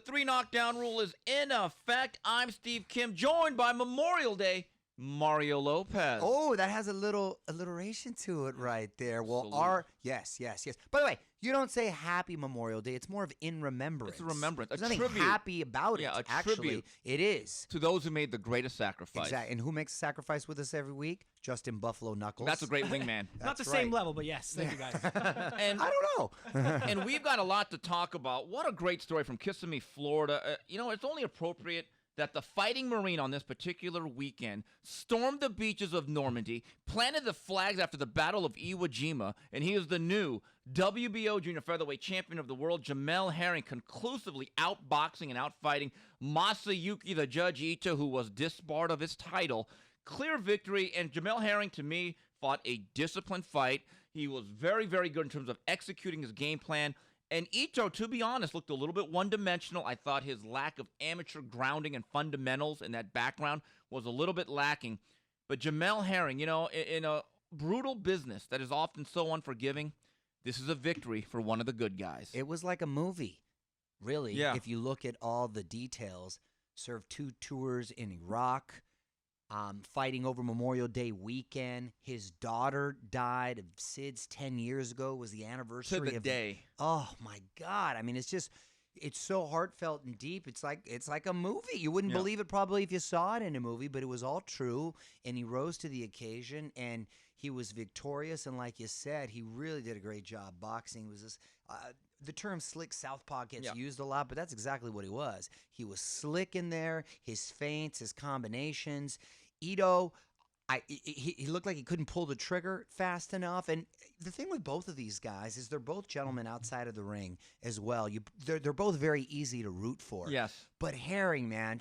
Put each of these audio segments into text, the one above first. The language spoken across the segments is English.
3 knockdown rule is in effect. I'm Steve Kim, joined by Memorial Day Mario Lopez. Oh, that has a little alliteration to it right there. Well, Absolutely. yes. By the way, you don't say Happy Memorial Day. It's more of in remembrance. It's a remembrance. There's A nothing tribute. happy about it. Yeah, a Actually, tribute. it is. To those who made the greatest sacrifice. Exactly. And who makes a sacrifice with us every week? Justin Buffalo Knuckles. That's a great wingman. Not the same level, but yes. Thank you, guys. And I don't know. and we've got a lot to talk about. What a great story from Kissimmee, Florida. It's only appropriate that the Fighting Marine on this particular weekend stormed the beaches of Normandy, planted the flags after the Battle of Iwo Jima, and he is the new WBO junior featherweight champion of the world, Jamel Herring, conclusively outboxing and outfighting Masayuki the Judge Ito, who was disbarred of his title. Clear victory, and Jamel Herring, to me, fought a disciplined fight. He was very, very good in terms of executing his game plan. And Ito, to be honest, looked a little bit one-dimensional. I thought his lack of amateur grounding and fundamentals in that background was a little bit lacking. But Jamel Herring, in a brutal business that is often so unforgiving, this is a victory for one of the good guys. It was like a movie, really. Yeah. If you look at all the details, served 2 tours in Iraq, fighting over Memorial Day weekend. His daughter died of SIDS 10 years ago. It was the anniversary To the of day. Oh my God! I mean, it's so heartfelt and deep. It's like a movie. You wouldn't believe it probably if you saw it in a movie, but it was all true. And he rose to the occasion, and he was victorious. And like you said, he really did a great job boxing. It was this. The term slick southpaw gets used a lot, but that's exactly what he was. He was slick in there, his feints, his combinations. Ito, he looked like he couldn't pull the trigger fast enough. And the thing with both of these guys is they're both gentlemen outside of the ring as well. They're both very easy to root for. Yes. But Herring, man,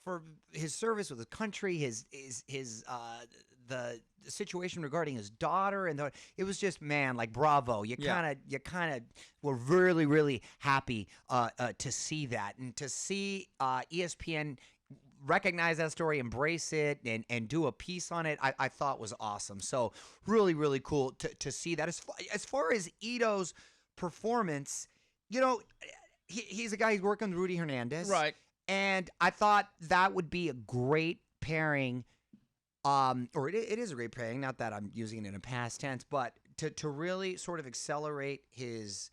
for his service with the country, the situation regarding his daughter, and it was just, man, like, bravo. You kind of were really, really happy to see that, and to see ESPN recognize that story, embrace it, and do a piece on it, I thought was awesome. So really, really cool to see that. As far as Ito's performance, he's a guy who's working with Rudy Hernandez. Right. And I thought that would be a great pairing, or it is a great pairing, not that I'm using it in a past tense, but to really sort of accelerate his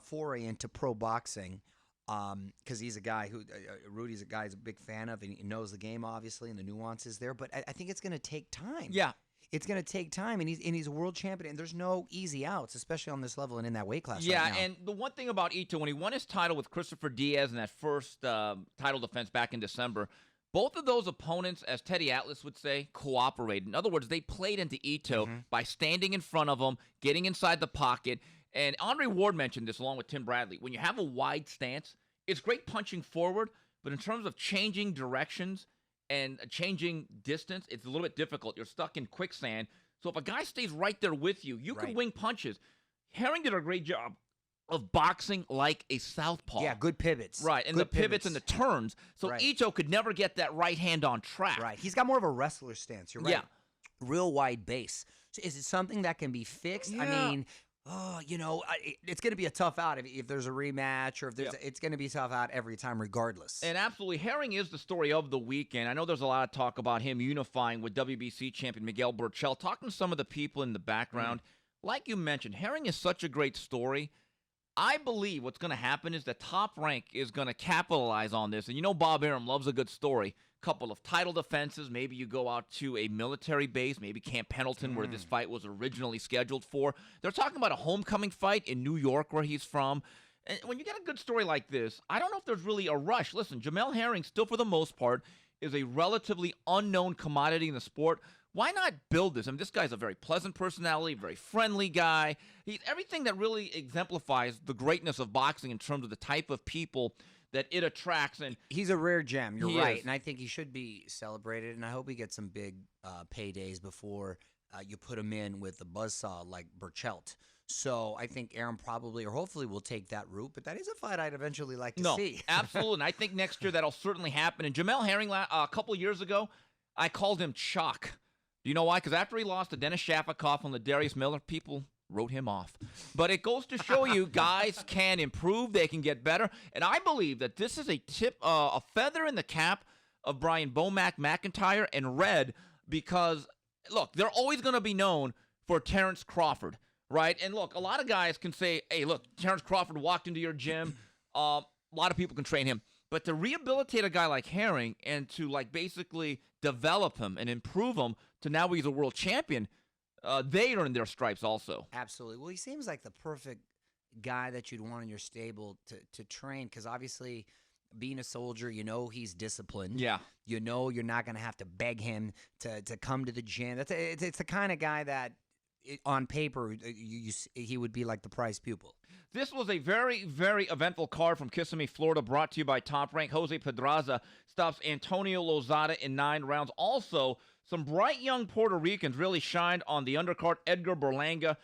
foray into pro boxing, because he's a guy who Rudy's a guy he's a big fan of, and he knows the game, obviously, and the nuances there. But I think it's going to take time. Yeah. It's going to take time, and he's a world champion, and there's no easy outs, especially on this level and in that weight class. Yeah, right now. and the one thing about Ito, when he won his title with Christopher Diaz in that first title defense back in December, both of those opponents, as Teddy Atlas would say, cooperated. In other words, they played into Ito by standing in front of him, getting inside the pocket. And Andre Ward mentioned this along with Tim Bradley. When you have a wide stance, it's great punching forward, but in terms of changing directions and changing distance, it's a little bit difficult. You're stuck in quicksand. So if a guy stays right there with you, you can wing punches. Herring did a great job of boxing like a southpaw. Yeah, good pivots. Right, and good the pivots and the turns. So Ito could never get that right hand on track. Right. He's got more of a wrestler stance. You're right. Yeah. Real wide base. So is it something that can be fixed? Yeah. I mean, it's going to be a tough out if there's a rematch, or if there's it's going to be tough out every time regardless. And absolutely, Herring is the story of the weekend. I know there's a lot of talk about him unifying with WBC champion Miguel Burchell. Talking to some of the people in the background, like you mentioned, Herring is such a great story. I believe what's going to happen is that Top Rank is going to capitalize on this. And Bob Arum loves a good story. Couple of title defenses. Maybe you go out to a military base, maybe Camp Pendleton, where this fight was originally scheduled for. They're talking about a homecoming fight in New York, where he's from. And when you get a good story like this, I don't know if there's really a rush. Listen, Jamel Herring, still for the most part, is a relatively unknown commodity in the sport. Why not build this? I mean, this guy's a very pleasant personality, very friendly guy. He's everything that really exemplifies the greatness of boxing in terms of the type of people that it attracts. And he's a rare gem. You're right. Is. And I think he should be celebrated. And I hope he gets some big paydays before you put him in with the buzzsaw like Burchelt. So I think Aaron probably or hopefully will take that route. But that is a fight I'd eventually like to see. Absolutely. And I think next year that'll certainly happen. And Jamel Herring, a couple years ago, I called him Chalk. Do you know why? Because after he lost to Dennis Shafakoff on the Darius Miller, people wrote him off. But it goes to show you guys can improve. They can get better. And I believe that this is a feather in the cap of Brian Bomack, McIntyre, and Red because, look, they're always going to be known for Terrence Crawford, right? And, look, a lot of guys can say, hey, look, Terrence Crawford walked into your gym. A lot of people can train him. But to rehabilitate a guy like Herring and to, like, basically develop him and improve him to now he's a world champion, they earned their stripes also. Absolutely. Well, he seems like the perfect guy that you'd want in your stable to train because obviously being a soldier, you know he's disciplined. Yeah. You know you're not going to have to beg him to come to the gym. It's the kind of guy that on paper he would be like the prize pupil. This was a very, very eventful card from Kissimmee, Florida, brought to you by Top Rank. Jose Pedraza stops Antonio Lozada in 9 rounds. Also, some bright young Puerto Ricans really shined on the undercard. Edgar Berlanga.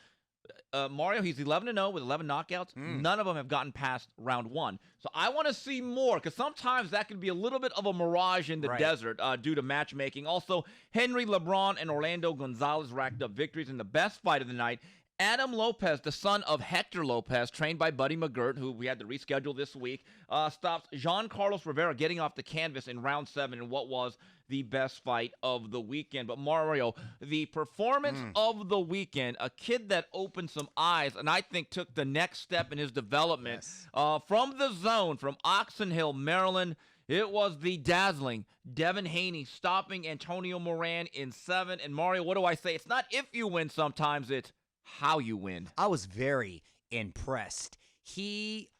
Mario, he's 11-0 with 11 knockouts. None of them have gotten past round 1. So I want to see more because sometimes that can be a little bit of a mirage in the desert due to matchmaking. Also, Henry LeBron and Orlando Gonzalez racked up victories in the best fight of the night. Adam Lopez, the son of Hector Lopez, trained by Buddy McGirt, who we had to reschedule this week, stops Jean Carlos Rivera getting off the canvas in round 7 in what was the best fight of the weekend. But Mario, the performance of the weekend, a kid that opened some eyes and I think took the next step in his development from the zone, from Oxon Hill, Maryland. It was the dazzling Devin Haney stopping Antonio Moran in 7. And Mario, what do I say? It's not if you win sometimes, it's how you win. I was very impressed. He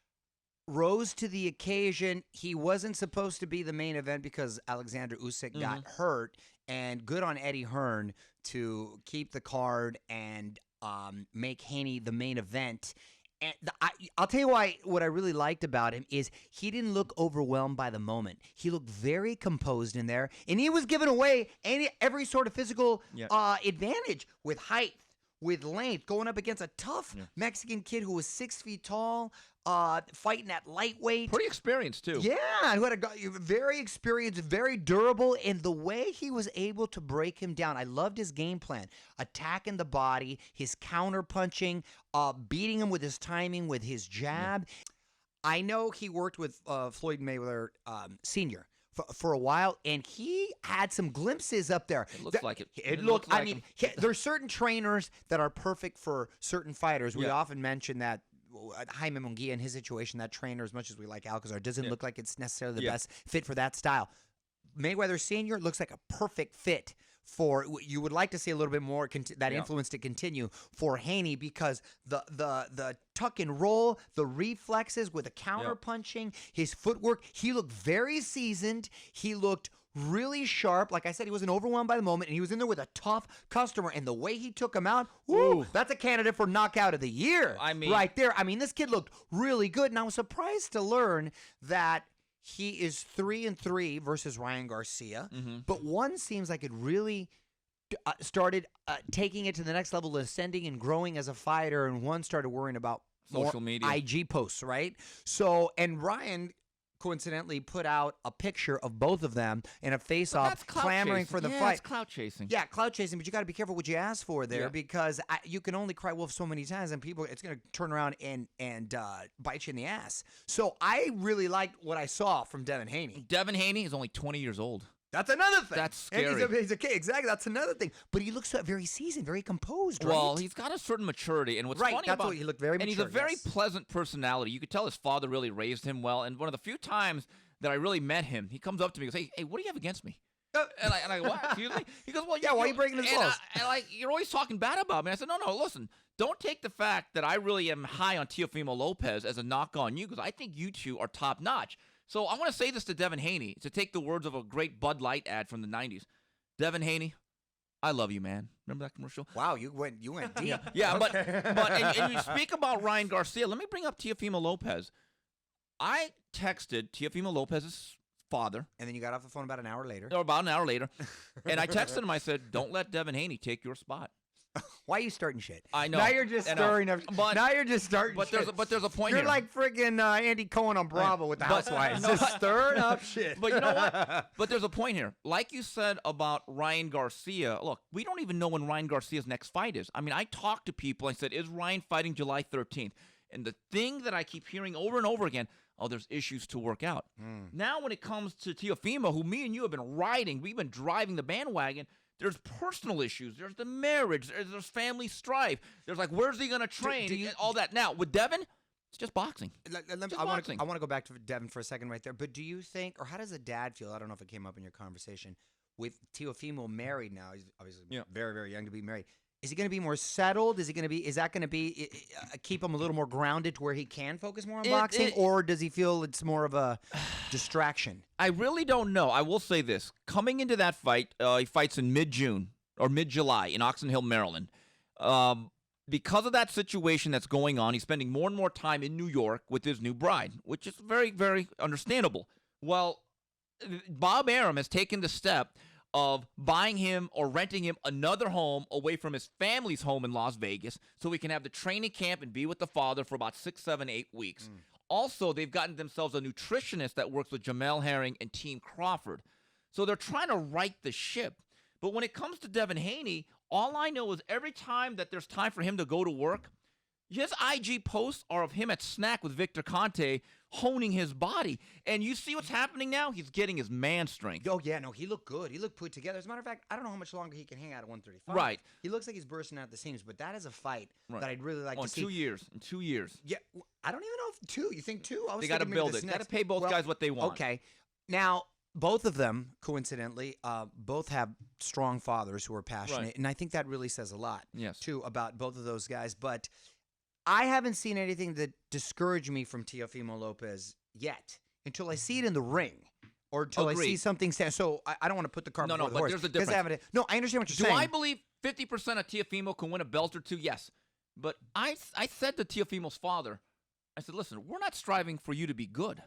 rose to the occasion. He wasn't supposed to be the main event because Alexander Usyk got hurt, and good on Eddie Hearn to keep the card and make Haney the main event. And I'll tell you what I really liked about him is he didn't look overwhelmed by the moment. He looked very composed in there, and he was giving away every sort of physical advantage with height, with length, going up against a tough Mexican kid who was 6 feet tall, fighting at lightweight. Pretty experienced, too. Yeah, who had very experienced, very durable, and the way he was able to break him down, I loved his game plan. Attacking the body, his counter-punching, beating him with his timing, with his jab. I know he worked with Floyd Mayweather Sr., for a while, and he had some glimpses up there. It looks like it. It looked. I mean, there's certain trainers that are perfect for certain fighters. We often mention that Jaime Munguia in his situation, that trainer, as much as we like Alcazar, doesn't look like it's necessarily the best fit for that style. Mayweather Sr. looks like a perfect fit for, you would like to see a little bit more that influence to continue for Haney because the tuck and roll, the reflexes with the counter punching, his footwork, he looked very seasoned. He looked really sharp. Like I said, he wasn't overwhelmed by the moment, and he was in there with a tough customer, and the way he took him out, that's a candidate for knockout of the year. I mean, right there. I mean, this kid looked really good, and I was surprised to learn that he is 3-3 versus Ryan Garcia, but one seems like it really started taking it to the next level, ascending and growing as a fighter, and one started worrying about social media, IG posts, right? So, and Ryan coincidentally put out a picture of both of them in a face-off, clamoring for the fight. It's clout chasing. Yeah, clout chasing, but you got to be careful what you ask for there because you can only cry wolf so many times, and it's going to turn around and bite you in the ass. So I really liked what I saw from Devin Haney. Devin Haney is only 20 years old. That's another thing. That's scary. And he's a kid. Exactly. That's another thing. But he looks very seasoned, very composed, right? Well, he's got a certain maturity. And what's funny about he looked very mature. And he's a very pleasant personality. You could tell his father really raised him well. And one of the few times that I really met him, he comes up to me and goes, hey, what do you have against me? And I go, what? Excuse me? He goes, well, why are you breaking his balls? And you're always talking bad about me. I said, no, listen. Don't take the fact that I really am high on Teofimo Lopez as a knock on you because I think you two are top notch. So I want to say this to Devin Haney, to take the words of a great Bud Light ad from the 90s. Devin Haney, I love you, man. Remember that commercial? Wow, you went deep. Yeah, but and you speak about Ryan Garcia. Let me bring up Teofimo Lopez. I texted Teofimo Lopez's father. And then you got off the phone about an hour later. Or about an hour later. And I texted him, I said, don't let Devin Haney take your spot. Why are you starting shit? I know. Now you're just I know. stirring up. But- now you're just starting But shit. there's a point You're here. like freaking Andy Cohen on Bravo with the But- Housewives. no, Just stirring up shit. But you know what? But there's a point here. Like you said about Ryan Garcia, look, we don't even know when Ryan Garcia's next fight is. I mean, I talked to people. I said, is Ryan fighting July 13th? And the thing that I keep hearing over and over again, oh, there's issues to work out. Now when it comes to Teofimo, who me and you have been riding, we've been driving the bandwagon, there's personal issues. There's the marriage. There's family strife. There's like, where's he going to train? do you- and all that. Now, with Devin, it's just boxing. I want to go back to Devin for a second right there. But do you think, or how does a dad feel? I don't know if it came up in your conversation with Teofimo married now. He's obviously very, very young to be married. Is he going to be more settled? Is that going to be keep him a little more grounded to where he can focus more on boxing, or does he feel it's more of a distraction? I really don't know. I will say this: coming into that fight, he fights in mid-June or mid-July in Oxon Hill, Maryland. Because of that situation that's going on, he's spending more and more time in New York with his new bride, which is very, very understandable. Well, Bob Arum has taken the step of buying him or renting him another home away from his family's home in Las Vegas so he can have the training camp and be with the father for about 6, 7, 8 weeks. Also, they've gotten themselves a nutritionist that works with Jamel Herring and Team Crawford. So they're trying to right the ship. But when it comes to Devin Haney, all I know is every time that there's time for him to go to work, his IG posts are of him at Snack with Victor Conte honing his body. And you see what's happening now? He's getting his man strength. Oh, yeah, no, he looked good. He looked put together. As a matter of fact, I don't know how much longer he can hang out at 135. Right. He looks like he's bursting out the seams, but that is a fight that I'd really like Oh, to in see. 2 years. In 2 years. Yeah, I don't even know if 2. You think 2? I was They got to thinking maybe build this it. Got to next- pay both Well, guys what they want. Okay. Now, both of them, coincidentally, both have strong fathers who are passionate, Right. and I think that really says a lot, Yes. too, about both of those guys. But I haven't seen anything that discouraged me from Teofimo Lopez yet until I see it in the ring or until I see Agreed. something. So I don't want to put the cart No, before no, the horse. but there's a 'cause I difference. haven't- No, I understand what you're Do saying. I believe 50% of Teofimo can win a belt or two? Yes. But I said to Teofimo's father, I said, listen, we're not striving for you to be good.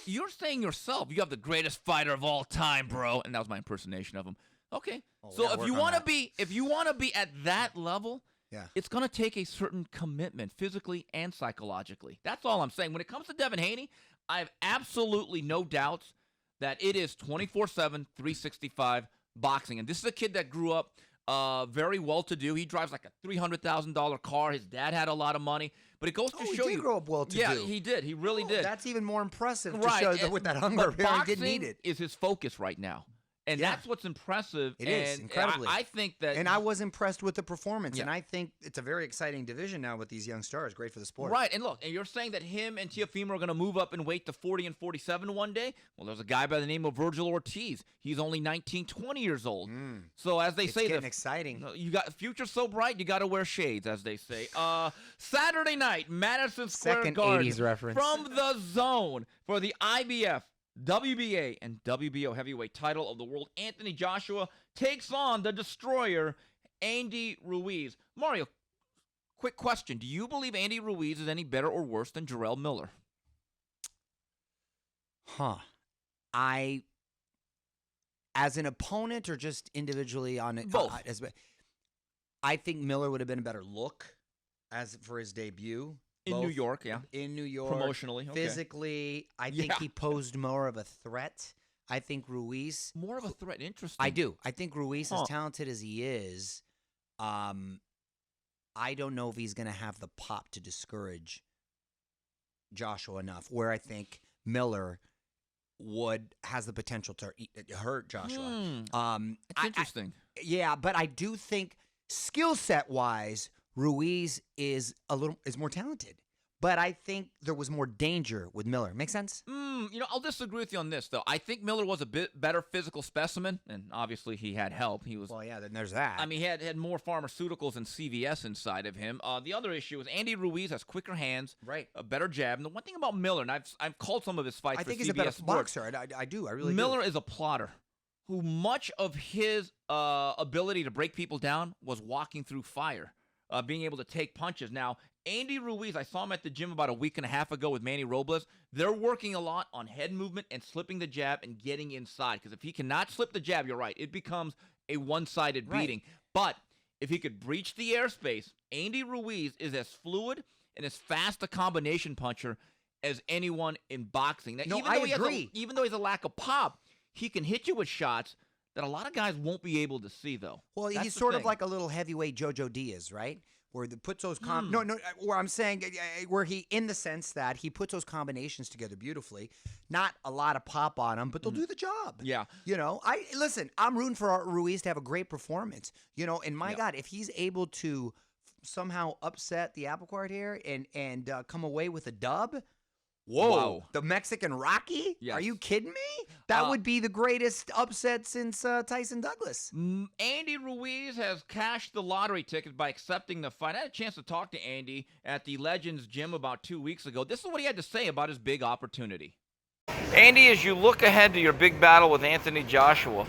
You're saying yourself, you have the greatest fighter of all time, bro. And that was my impersonation of him. Okay. Oh, we So gotta if work you on want to that. be, if you want to be at that level, Yeah. it's going to take a certain commitment, physically and psychologically. That's all I'm saying. When it comes to Devin Haney, I have absolutely no doubts that it is 24/7, 365 boxing. And this is a kid that grew up very well-to-do. He drives like a $300,000 car. His dad had a lot of money. But it goes to Oh, he show did you. grow up well-to-do. Yeah, he did. He really did. That's even more impressive to Right. show that and- with that hunger. but He boxing didn't need it. is his focus right now. And Yeah. that's what's impressive. It is, and incredibly. I think that. And I was impressed with the performance. Yeah. And I think it's a very exciting division now with these young stars. Great for the sport. Right, and look, and you're saying that him and Teofimo are going to move up in weight to 40 and 47 one day? Well, there's a guy by the name of Virgil Ortiz. He's only 19, 20 years old. So as they It's say, getting exciting. you got future so bright, you got to wear shades, as they say. Saturday night, Madison Square Second Garden, 80s reference. from the Zone for the IBF, WBA, and WBO heavyweight title of the world. Anthony Joshua takes on the destroyer, Andy Ruiz. Mario, quick question. Do you believe Andy Ruiz is any better or worse than Jarrell Miller? Huh. As an opponent or just individually on it? Both. I think Miller would have been a better look as for his debut. In Both New York, yeah. In New York. Promotionally, okay. Physically, I think Yeah. he posed more of a threat. I think Ruiz. More of a threat. Interesting. I do. I think Ruiz, Huh. as talented as he is, I don't know if he's going to have the pop to discourage Joshua enough. Where I think Miller has the potential to hurt Joshua. That's interesting. Yeah, but I do think skill set wise, Ruiz is more talented. But I think there was more danger with Miller. Make sense? I'll disagree with you on this, though. I think Miller was a bit better physical specimen, and obviously he had help. He was. Well, yeah, then there's that. I mean, he had more pharmaceuticals and CVS inside of him. The other issue is Andy Ruiz has quicker hands, Right. a better jab. And the one thing about Miller, and I've called some of his fights I for think he's CBS a better Sports. boxer. I do. I really Miller do. is a plotter who much of his ability to break people down was walking through fire, being able to take punches. Now, Andy Ruiz, I saw him at the gym about a week and a half ago with Manny Robles. They're working a lot on head movement and slipping the jab and getting inside. Because if he cannot slip the jab, you're right, it becomes a one-sided Right. beating. But if he could breach the airspace, Andy Ruiz is as fluid and as fast a combination puncher as anyone in boxing. Now, No, even I though agree. Even though he has a lack of pop, he can hit you with shots that a lot of guys won't be able to see, though. Well, That's he's the sort of thing. like a little heavyweight JoJo Diaz, right? Where the puts those where I'm saying where he in the sense that he puts those combinations together beautifully. Not a lot of pop on them, but they'll do the job. Yeah. You know, listen, I'm rooting for Ruiz to have a great performance. You know, and my God, if he's able to somehow upset the apple cart here and come away with a dub. Whoa, Wow. the Mexican Rocky? Yes. Are you kidding me? That would be the greatest upset since Tyson Douglas. Andy Ruiz has cashed the lottery ticket by accepting the fight. I had a chance to talk to Andy at the Legends gym about 2 weeks ago. This is what he had to say about his big opportunity. Andy, as you look ahead to your big battle with Anthony Joshua,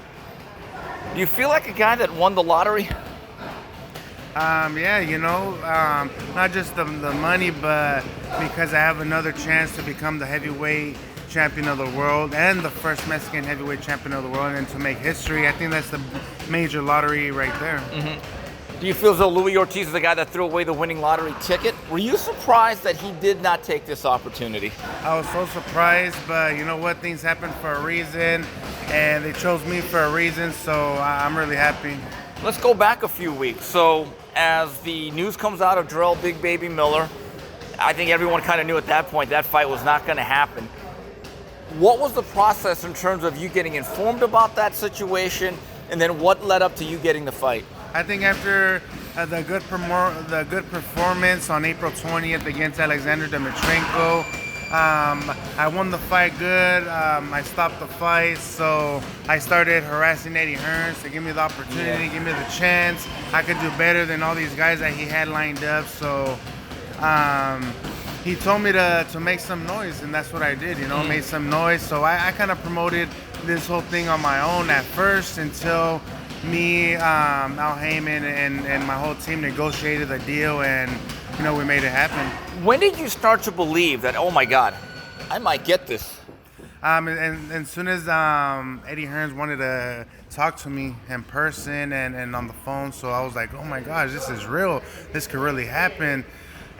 do you feel like a guy that won the lottery? Yeah, you know, not just the money, but because I have another chance to become the heavyweight champion of the world and the first Mexican heavyweight champion of the world and to make history. I think that's the major lottery right there. Do you feel as though Luis Ortiz is the guy that threw away the winning lottery ticket? Were you surprised that he did not take this opportunity? I was so surprised, but you know what? Things happen for a reason, and they chose me for a reason, so I'm really happy. Let's go back a few weeks. So as the news comes out of Jarrell Big Baby Miller, I think everyone kind of knew at that point that fight was not going to happen. What was the process in terms of you getting informed about that situation, and then what led up to you getting the fight? I think after the good performance on April 20th against Alexander Dmytrenko, I won the fight good. I stopped the fight, so I started harassing Eddie Hearns to give me the opportunity, give me the chance. I could do better than all these guys that he had lined up. So he told me to make some noise, and that's what I did. You know, made some noise. So I kind of promoted this whole thing on my own at first until me, Al Heyman, and my whole team negotiated a deal, and you know, we made it happen. When did you start to believe that, oh my God, I might get this? And as soon as Eddie Hearns wanted to talk to me in person and on the phone, so I was like, oh my gosh, this is real. This could really happen.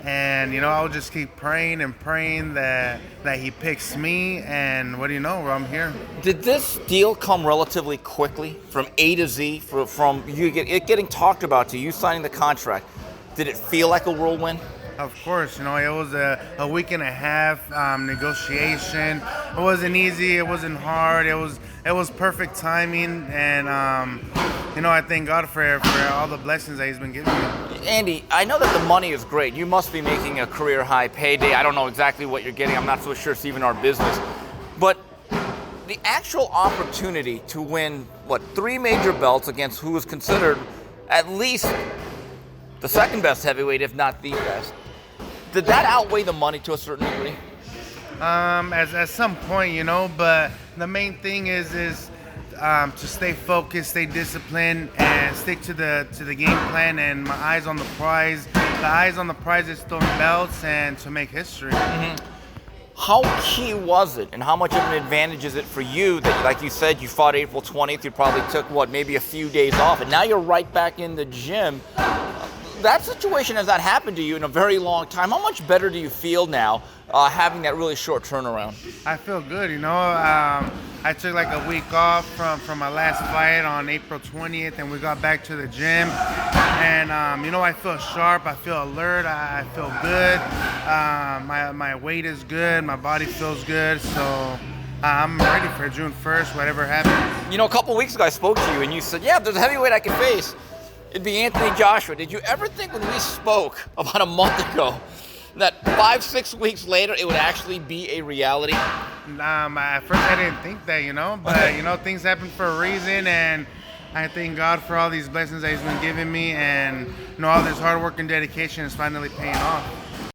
And, you know, I'll just keep praying and praying that he picks me, and what do you know, I'm here. Did this deal come relatively quickly from A to Z, from you it getting talked about to you signing the contract? Did it feel like a whirlwind? Of course, you know, it was a week and a half negotiation. It wasn't easy, it wasn't hard, it was perfect timing, and you know, I thank God for all the blessings that he's been giving me. Andy, I know that the money is great. You must be making a career high payday. I don't know exactly what you're getting. I'm not so sure it's even our business. But the actual opportunity to win, 3 major belts against who is considered at least the second best heavyweight, if not the best, did that outweigh the money to a certain degree? At some point, you know, but the main thing is to stay focused, stay disciplined, and stick to the game plan. And my eyes on the prize. The eyes on the prize is throwing belts and to make history. How key was it, and how much of an advantage is it for you that, like you said, you fought April 20th, you probably took, maybe a few days off, and now you're right back in the gym. That situation has not happened to you in a very long time. How much better do you feel now having that really short turnaround? I feel good, you know. I took like a week off from my last fight on April 20th, and we got back to the gym. And, you know, I feel sharp, I feel alert, I feel good. My weight is good, my body feels good, so I'm ready for June 1st, whatever happens. You know, a couple weeks ago I spoke to you, and you said, yeah, if there's a heavyweight I can face, it'd be Anthony Joshua. Did you ever think when we spoke about a month ago that 5-6 weeks later it would actually be a reality? At first I didn't think that, you know, but you know, things happen for a reason, and I thank God for all these blessings that he's been giving me, and you know, all this hard work and dedication is finally paying off.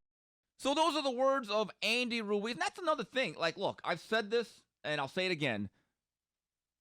So those are the words of Andy Ruiz. And that's another thing. Like, look, I've said this, and I'll say it again.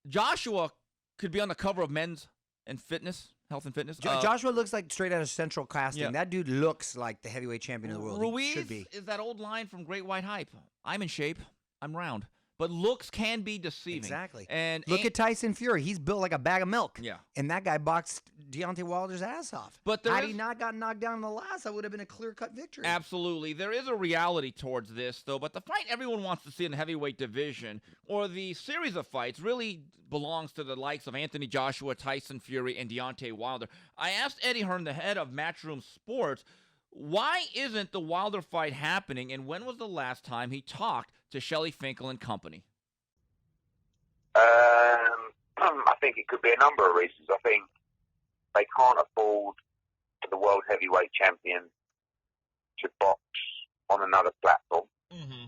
Joshua could be on the cover of Men's and Fitness, Health and Fitness. Joshua looks like straight out of Central Casting. Yeah. That dude looks like the heavyweight champion of the world. Ruiz He should be. is that old line from Great White Hype. I'm in shape. I'm round. but looks can be deceiving. Exactly. And look at Tyson Fury. He's built like a bag of milk. Yeah. And that guy boxed Deontay Wilder's ass off. But had he not gotten knocked down in the last, that would have been a clear-cut victory. Absolutely. There is a reality towards this, though, but the fight everyone wants to see in the heavyweight division, or the series of fights, really belongs to the likes of Anthony Joshua, Tyson Fury, and Deontay Wilder. I asked Eddie Hearn, the head of Matchroom Sports, why isn't the Wilder fight happening, and when was the last time he talked to Shelley Finkel and company? I think it could be a number of reasons. I think they can't afford for the world heavyweight champion to box on another platform. Mm-hmm.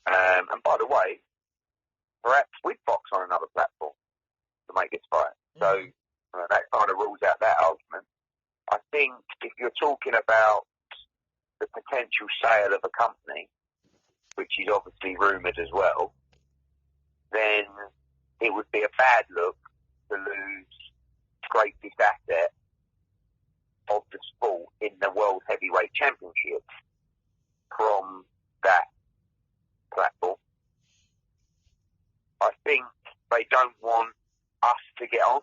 And by the way, perhaps we'd box on another platform to make this fight. So that kind of rules out that argument. I think if you're talking about the potential sale of a company, which is obviously rumoured as well, then it would be a bad look to lose greatest asset of the sport in the World Heavyweight Championship from that platform. I think they don't want us to get on.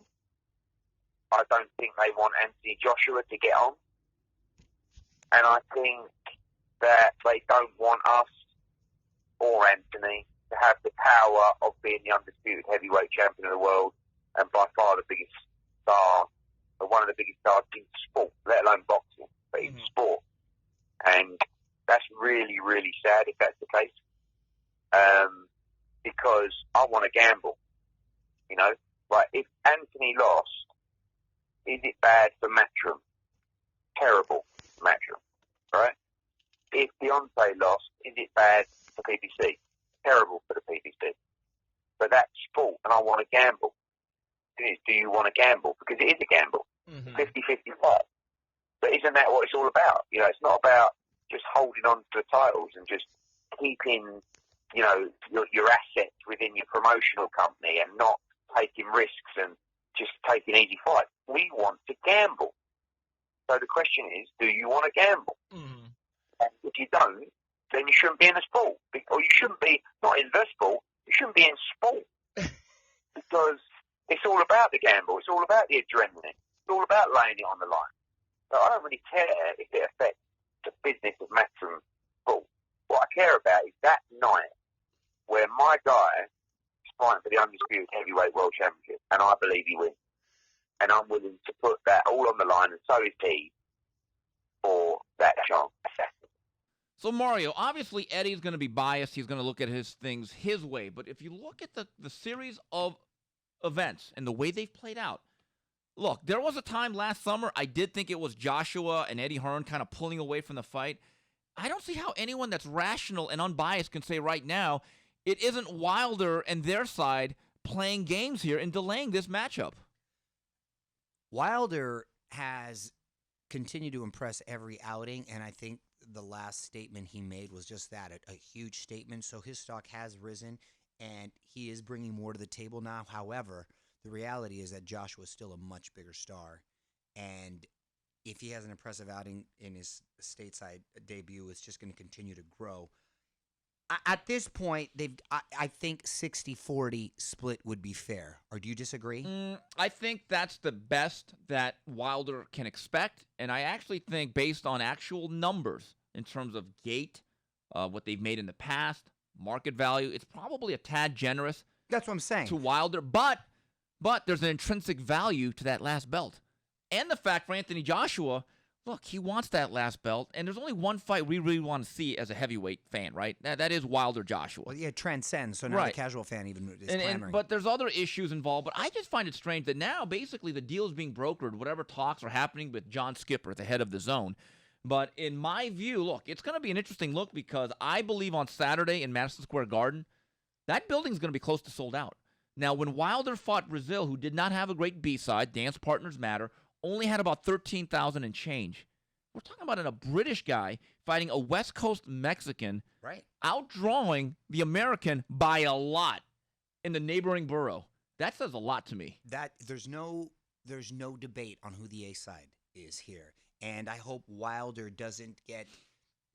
I don't think they want Anthony Joshua to get on. And I think that they don't want us or Anthony to have the power of being the undisputed heavyweight champion of the world and by far the biggest star, or one of the biggest stars in sport, let alone boxing, but in sport. And that's really, really sad if that's the case. Because I want to gamble. You know, like if Anthony lost, is it bad for Matchroom? Terrible for Matchroom, right? If Deontay lost, is it bad for PBC? Terrible for the PBC. But that's sport, and I want to gamble. Do you want to gamble? Because it is a gamble. 50-50 fight. But isn't that what it's all about? You know, it's not about just holding on to the titles and just keeping, you know, your assets within your promotional company and not taking risks and just taking easy fights. We want to gamble. So the question is, do you want to gamble? And if you don't, then you shouldn't be in the sport. Or you shouldn't be, not in the sport, you shouldn't be in sport. Because it's all about the gamble. It's all about the adrenaline. It's all about laying it on the line. So I don't really care if it affects the business of Matchroom sport. What I care about is that night where my guy is fighting for the undisputed heavyweight world championship, and I believe he wins. And I'm willing to put that all on the line, and so is he, for that chance. So, Mario, obviously Eddie's going to be biased. He's going to look at his things his way. But if you look at the series of events and the way they've played out, look, there was a time last summer I did think it was Joshua and Eddie Hearn kind of pulling away from the fight. I don't see how anyone that's rational and unbiased can say right now it isn't Wilder and their side playing games here and delaying this matchup. Wilder has continued to impress every outing, and I think the last statement he made was just that, a huge statement. So his stock has risen, and he is bringing more to the table now. However, the reality is that Joshua is still a much bigger star, and if he has an impressive outing in his stateside debut, it's just going to continue to grow. At this point, I think 60-40 split would be fair. Or do you disagree? I think that's the best that Wilder can expect, and I actually think based on actual numbers in terms of gate, what they've made in the past, market value, it's probably a tad generous. That's what I'm saying. To Wilder, but there's an intrinsic value to that last belt. And the fact for Anthony Joshua, look, he wants that last belt, and there's only one fight we really want to see as a heavyweight fan, right? That is Wilder-Joshua. Well, yeah, it transcends, so now the casual fan even is clamoring. But there's other issues involved, but I just find it strange that now basically the deal is being brokered, whatever talks are happening with John Skipper, the head of the zone. But in my view, look, it's going to be an interesting look because I believe on Saturday in Madison Square Garden, that building's going to be close to sold out. Now, when Wilder fought Brazil, who did not have a great B-side, Dance Partners Matter, only had about 13,000 and change. We're talking about a British guy fighting a West Coast Mexican, right, outdrawing the American by a lot in the neighboring borough. That says a lot to me. That there's no debate on who the A side is here, and I hope Wilder doesn't get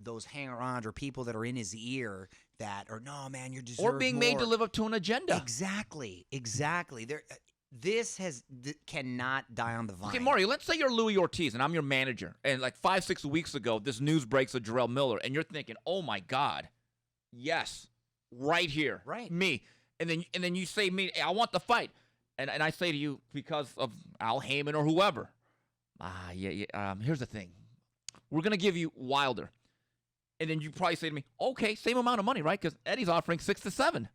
those hanger-ons or people that are in his ear that are, no, man, you're deserving Or being made to live up to an agenda. Exactly. Cannot die on the vine. Okay, Mario, let's say you're Louis Ortiz and I'm your manager, and like 5-6 weeks ago, this news breaks of Jarrell Miller, and you're thinking, oh my God, yes, right here, Right. me. And then you say me, hey, I want the fight. And I say to you, because of Al Heyman or whoever, here's the thing. We're going to give you Wilder. And then you probably say to me, okay, same amount of money, right? Because Eddie's offering 6 to 7.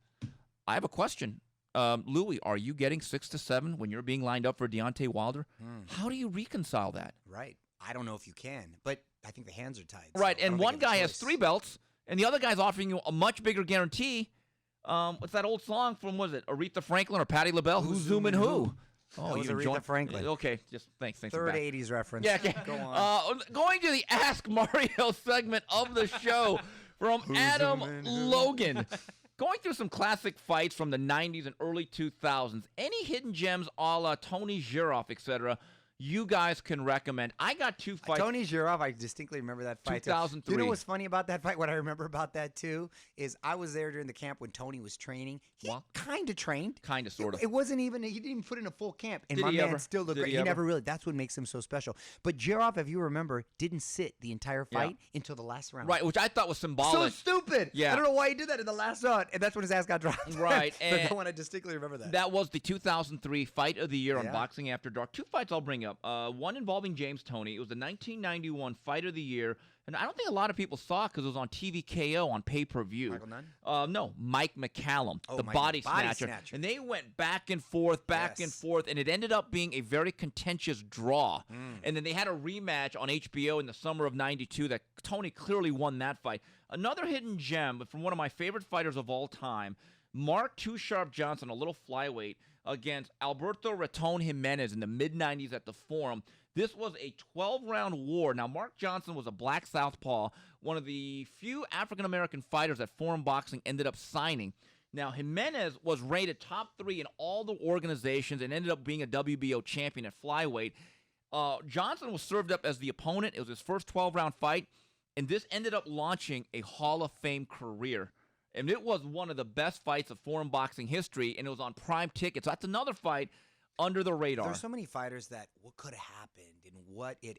I have a question. Louis, are you getting 6 to 7 when you're being lined up for Deontay Wilder? How do you reconcile that? Right. I don't know if you can, but I think the hands are tied. Right, so I and don't one think you have guy a has choice. 3 belts, and the other guy's offering you a much bigger guarantee. What's that old song from, was it Aretha Franklin or Patti LaBelle? Who's zooming who? Oh, that was you Aretha enjoying- Franklin. Okay, just thanks. Third 80s reference. Yeah, okay. Go on. Going to the Ask Mario segment of the show from Adam Logan. Going through some classic fights from the 90s and early 2000s. Any hidden gems a la Tony Giroff, etc., you guys can recommend. I got 2 fights. Tony Giroff, I distinctly remember that fight. 2003. You know what's funny about that fight? What I remember about that, too, is I was there during the camp when Tony was training. He kind of trained. Kind of, sort of. It wasn't even, he didn't even put in a full camp. And Did my he man ever? still looked Did great. he He ever? never really, that's what makes him so special. But Giroff, if you remember, didn't sit the entire fight until the last round. Right, which I thought was So symbolic. stupid. Yeah. I don't know why he did that in the last round. And that's when his ass got dropped. Right, But and that one, I distinctly remember that. That was the 2003 Fight of the Year on Yeah. Boxing After Dark. 2 fights I'll bring up. One involving James Toney. It was the 1991 Fight of the Year. And I don't think a lot of people saw it because it was on TVKO on pay-per-view. Michael Nunn? No, Mike McCallum, Oh, the Mike- body Body snatcher. Snatcher. And they went back and forth, and Yes. forth, and it ended up being a very contentious draw. And then they had a rematch on HBO in the summer of 92 that Tony clearly won that fight. Another hidden gem from one of my favorite fighters of all time, Mark Too Sharp Johnson, a little flyweight, against Alberto Raton Jimenez in the mid-90s at the Forum. This was a 12-round war. Now, Mark Johnson was a black southpaw, one of the few African-American fighters that Forum Boxing ended up signing. Now, Jimenez was rated top 3 in all the organizations and ended up being a WBO champion at flyweight. Johnson was served up as the opponent. It was his first 12-round fight, and this ended up launching a Hall of Fame career. And it was one of the best fights of Forum Boxing history, and it was on prime tickets. So that's another fight under the radar. There's so many fighters that what could have happened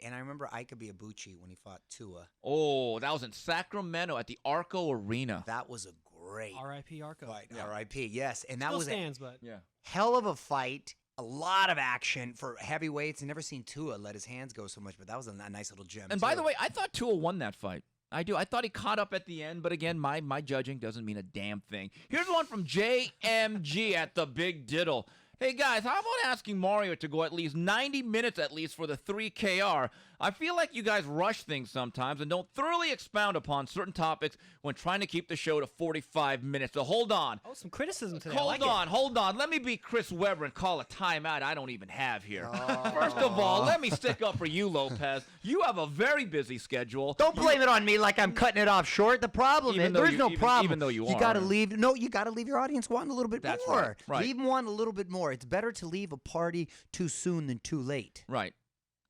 and I remember Ike Ibuchi when he fought Tua. Oh, that was in Sacramento at the Arco Arena. That was a great R.I.P. Arco. fight. R.I.P. Yes, and that Still was stands, but Yeah. a hell of a fight. A lot of action for heavyweights. I've never seen Tua let his hands go so much, but that was a nice little gem. And by too. the way, I thought Tua won that fight. I do. I thought he caught up at the end, but again, my judging doesn't mean a damn thing. Here's one from JMG at the Big Diddle. Hey guys, how about asking Mario to go at least 90 minutes at least for the 3KR? I feel like you guys rush things sometimes and don't thoroughly expound upon certain topics when trying to keep the show to 45 minutes. So hold on. oh, some criticism today. I like it. Hold on. Let me be Chris Webber and call a timeout I don't even have here. First of all, let me stick up for you, Lopez. You have a very busy schedule. Don't blame it on me like I'm cutting it off short. The problem Even is though there's you- no even- problem. even though you you are. gotta leave. No, you gotta leave your audience wanting a little bit That's more. right. Leave them wanting a little bit more. It's better to leave a party too soon than too late. Right.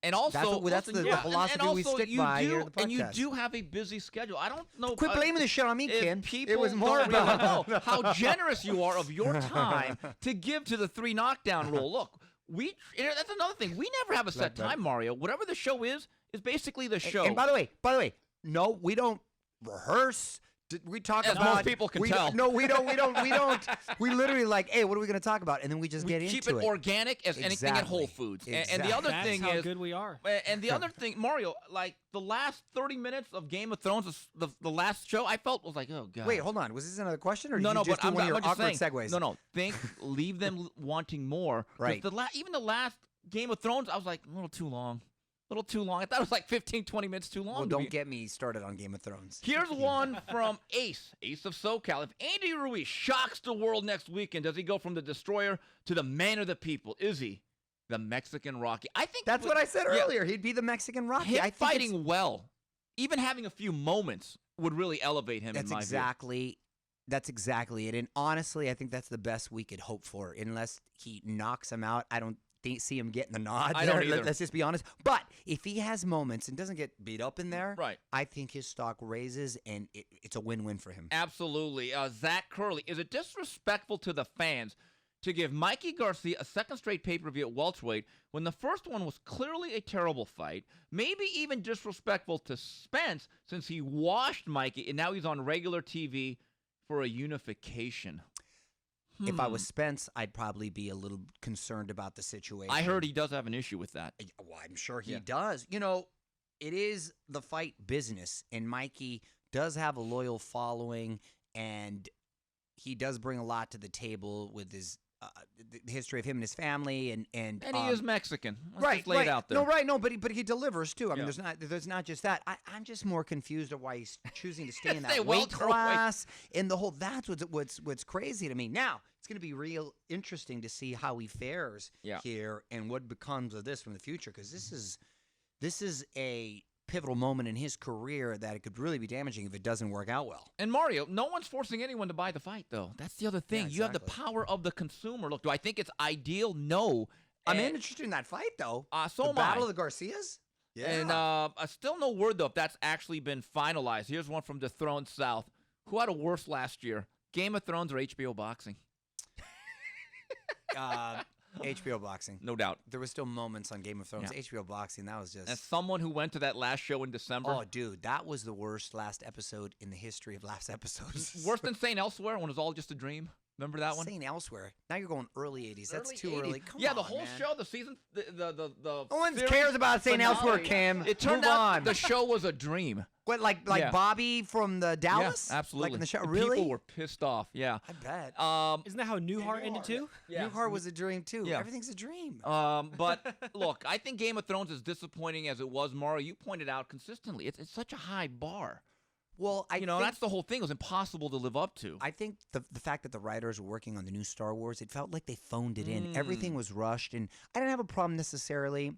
And also, That's listen, the yeah, philosophy and we also stick you by do, here at the and you podcast. do have a busy schedule. I don't know. Quit blaming the shit on me, if Ken. people It was more don't really about know how generous you are of your time to give to the 3 knockdown rule. Look, that's another thing. We never have a set time, Mario. Whatever the show is basically the show. And by the way, no, we don't rehearse. We talk As about most people can we, tell. No, we don't. We literally like, hey, what are we going to talk about? And then we just get keep into it organic as anything at Whole Exactly. Foods. And the Exactly. other That's thing how is, good we are. and the other thing, Mario, like the last 30 minutes of Game of Thrones, the last show, I felt was like, oh god. Wait, hold on. Was this another question, or did No, you just but do one of your I'm just awkward saying, segues? No. Leave them wanting more. 'Cause Right. Even the last Game of Thrones, I was like, a little too long. I thought it was like 15, 20 minutes too long. Well, to don't be- get me started on Game of Thrones. Here's one from Ace of SoCal. If Andy Ruiz shocks the world next weekend, does he go from the destroyer to the man of the people? Is he the Mexican Rocky? I think That's what I said yeah, earlier. He'd be the Mexican Rocky. Him I think fighting well, even having a few moments, would really elevate him. That's in my view. That's exactly it. And honestly, I think that's the best we could hope for. Unless he knocks him out, I don't see him getting the nod. I don't there. either. Let's just be honest. But if he has moments and doesn't get beat up in there, Right. I think his stock raises, and it's a win-win for him. Absolutely. Zach Curley, is it disrespectful to the fans to give Mikey Garcia a second straight pay-per-view at welterweight when the first one was clearly a terrible fight? Maybe even disrespectful to Spence since he washed Mikey and now he's on regular TV for a unification. If I was Spence, I'd probably be a little concerned about the situation. I heard he does have an issue with that. Well, I'm sure he does. You know, it is the fight business, and Mikey does have a loyal following, and he does bring a lot to the table with his the history of him and his family, and he is Mexican. Let's right, just lay right. it out there. But he delivers too. I mean, there's not just that. I'm just more confused of why he's choosing to stay in that weight welterweight. class, and the whole. That's what's crazy to me. Now it's going to be real interesting to see how he fares here and what becomes of this from the future, because this is a pivotal moment in his career that it could really be damaging if it doesn't work out well. And Mario, no one's forcing anyone to buy the fight, though. That's the other thing. Yeah, You have the exactly. power of the consumer. Look, do I think it's ideal? No. I'm And- interested in that fight, though. So the am Battle I. of the Garcias? And still no word, though, if that's actually been finalized. Here's one from the Throne South. Who had a worse last year? Game of Thrones or HBO Boxing? HBO Boxing. No doubt. There was still moments on Game of Thrones. Yeah. HBO Boxing, that was just... As someone who went to that last show in December, Oh, dude, that was the worst last episode in the history of last episodes. worse than St. Elsewhere when it was all just a dream. Remember that one? Saying elsewhere. Now you're going early 80s. That's Early too 80s. early. Come yeah, on, the whole man. show, the season, the No one series cares about saying finale, elsewhere, Cam. It turned Move out on. the show was a dream. What, like Yeah. Bobby from the Dallas? Yeah, absolutely. Like in the show? And Really? People were pissed off. Yeah. I bet. Isn't that how Newhart ended too? Newhart was a dream, too. Yeah. Everything's a dream. But look, I think Game of Thrones, as disappointing as it was, Mario, you pointed out consistently, it's such a high bar. Well, I think, That's the wole thing. It was impossible to live up to. I think the fact that the writers were working on the new Star Wars, it felt like they phoned it in. Everything was rushed, and I didn't have a problem necessarily